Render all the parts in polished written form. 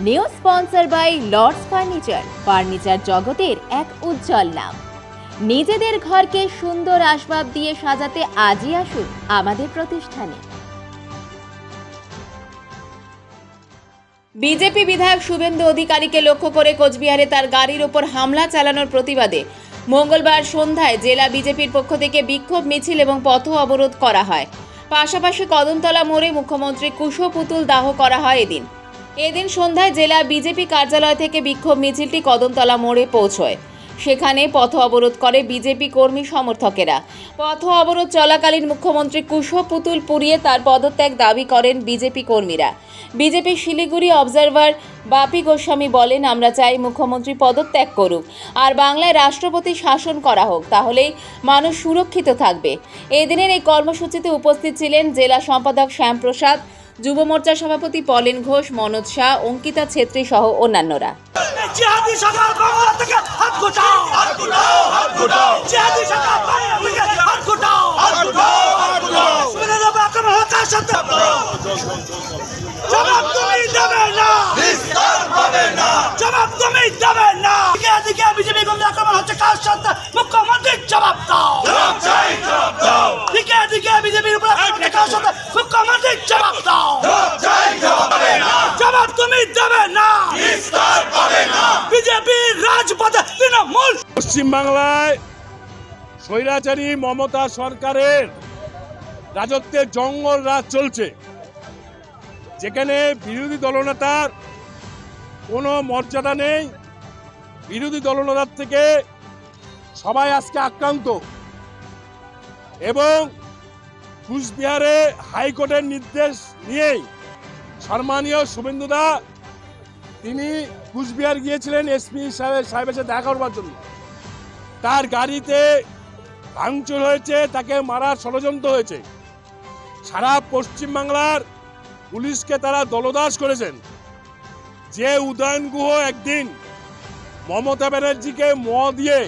New sponsor by Lords furniture জগতের এক উজ্জ্বল নাম। নিজেদের ঘরকে সুন্দর আসবাব দিয়ে সাজাতে আজই আসুন আমাদের প্রতিষ্ঠানে। বিজেপি বিধায়ক শুভেন্দু অধিকারীকে লক্ষ্য করে কোচবিহারে তার গাড়ির ওপর হামলা চালানোর প্রতিবাদে মঙ্গলবার সন্ধ্যায় জেলা বিজেপির পক্ষ থেকে বিক্ষোভ মিছিল এবং পথ অবরোধ করা হয়। পাশাপাশি কদমতলা মোড়ে মুখ্যমন্ত্রী কুশপুতুল দাহ করা হয়। এদিন সন্ধ্যায় জেলা বিজেপি কার্যালয় থেকে বিক্ষোভ মিছিলটি কদমতলা মোড়ে পৌঁছয়। সেখানে পথ অবরোধ করে বিজেপি কর্মী সমর্থকেরা। পথ অবরোধ চলাকালীন মুখ্যমন্ত্রী কুশপুতুল পুড়িয়ে তার পদত্যাগ দাবি করেন বিজেপি কর্মীরা। বিজেপি শিলিগুড়ি অবজারভার বাপি গোস্বামী বলেন, আমরা চাই মুখ্যমন্ত্রী পদত্যাগ করুক আর বাংলায় রাষ্ট্রপতি শাসন করা হোক, তাহলেই মানুষ সুরক্ষিত থাকবে। এদিনের এই কর্মসূচিতে উপস্থিত ছিলেন জেলা সম্পাদক শ্যামপ্রসাদ, যুব মোর্চা সভাপতি পলেন ঘোষ, মনোজ শাহ, অঙ্কিতা ছেত্রী সহ অন্যান্যরা। পশ্চিমবাংলায় স্বৈরাচারী মমতা সরকারের রাজত্বের জঙ্গল রাজ চলছে, যেখানে বিরোধী দলনেতার কোনো মর্যাদা নেই। বিরোধী দলনেতার থেকে সবাই আজকে আক্রান্ত এবং কুচবিহারে হাইকোর্টের নির্দেশ নিয়েই সম্মানীয় শুভেন্দুদা তিনি কুচবিহার গিয়েছিলেন এসপি সাহেবের সাথে দেখা করবার জন্য। তার গাড়িতে ভাঙচুর হয়েছে, তাকে মারার ষড়যন্ত্র হয়েছে। সারা পশ্চিমবাংলার পুলিশকে তারা দলদাস করেছেন। যে উদয়ন গুহ একদিন মমতা ব্যানার্জিকে দিয়ে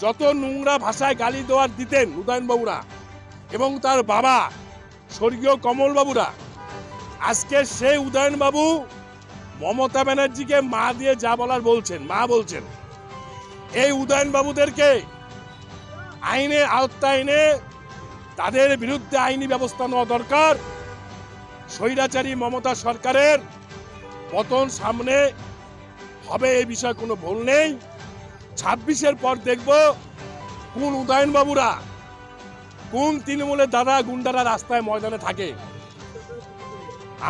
যত নোংরা ভাষায় গালি দেওয়ার দিতেন উদয়নবাবুরা এবং তার বাবা স্বর্গীয় কমলবাবুরা, আজকে সেই উদয়নবাবু মমতা ব্যানার্জিকে মা দিয়ে যা বলার বলছেন, মা বলছেন। এই উদয়নবাবুদেরকে আইনের আওতায় এনে তাদের বিরুদ্ধে আইনি ব্যবস্থা নেওয়া দরকার। স্বৈরাচারী মমতা সরকারের পতন সামনে হবে, এই বিষয়ে কোনো ভুল নেই। 26-এর পর দেখব কোন উদয়নবাবুরা, কোন তৃণমূলের দাদা গুন্ডারা রাস্তায় ময়দানে থাকে।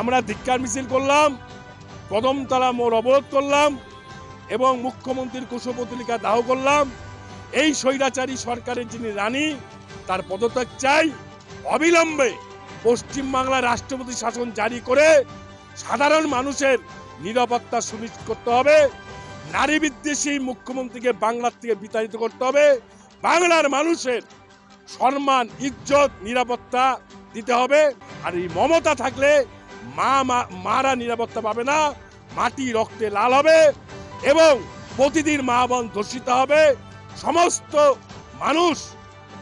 আমরা ধিক্কার মিছিল করলাম, কদমতলা মোড় অবরোধ করলাম এবং মুখ্যমন্ত্রীর কুশপুতুলিকা দাহ করলাম। এই স্বৈরাচারী সরকারের যিনি রানী, তার পদত্যাগ চাই। অবিলম্বে পশ্চিমবাংলার রাষ্ট্রপতি শাসন জারি করে সাধারণ মানুষের নিরাপত্তা সুনিশ্চিত করতে হবে। নারী বিদ্বেষী মুখ্যমন্ত্রীকে বাংলার থেকে বিতাড়িত করতে হবে। বাংলার মানুষের সম্মান, ইজ্জত, নিরাপত্তা দিতে হবে। আর এই মমতা থাকলে মারা নিরাপত্তা পাবে না, মাটি রক্তে লাল হবে এবং প্রতিদিন মা বোন ধর্ষিত হবে। সমস্ত মানুষ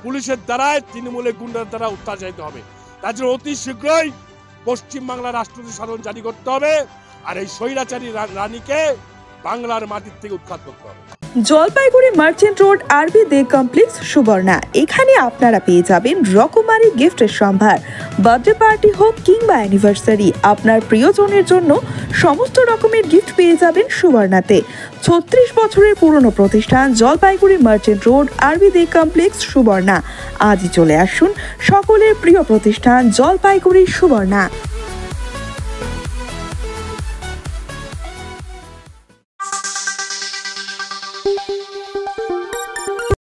পুলিশের দ্বারায়, তৃণমূলের গুন্ডার দ্বারা অত্যাচারিত হবে। তার জন্য অতি শীঘ্রই পশ্চিমবাংলার রাষ্ট্রপতি শাসন জারি করতে হবে আর এই স্বৈরাচারী রানীকে বাংলার মাটির থেকে উৎখাত করতে হবে। জলপাইগুড়ি মার্চেন্ট রোড আরবি দে কমপ্লেক্স সুবর্ণা, এখানে আপনারা পেয়ে যাবেন রকমারি গিফটের সম্ভার। বার্থডে পার্টি হোক কিংবা অ্যানিভার্সারি, আপনার প্রিয়জনের জন্য সমস্ত রকমের গিফট পেয়ে যাবেন সুবর্ণাতে। 36 বছরের পুরনো প্রতিষ্ঠান জলপাইগুড়ি মার্চেন্ট রোড আরবি দে কমপ্লেক্স সুবর্ণা। আজই চলে আসুন সকলের প্রিয় প্রতিষ্ঠান জলপাইগুড়ি সুবর্ণা।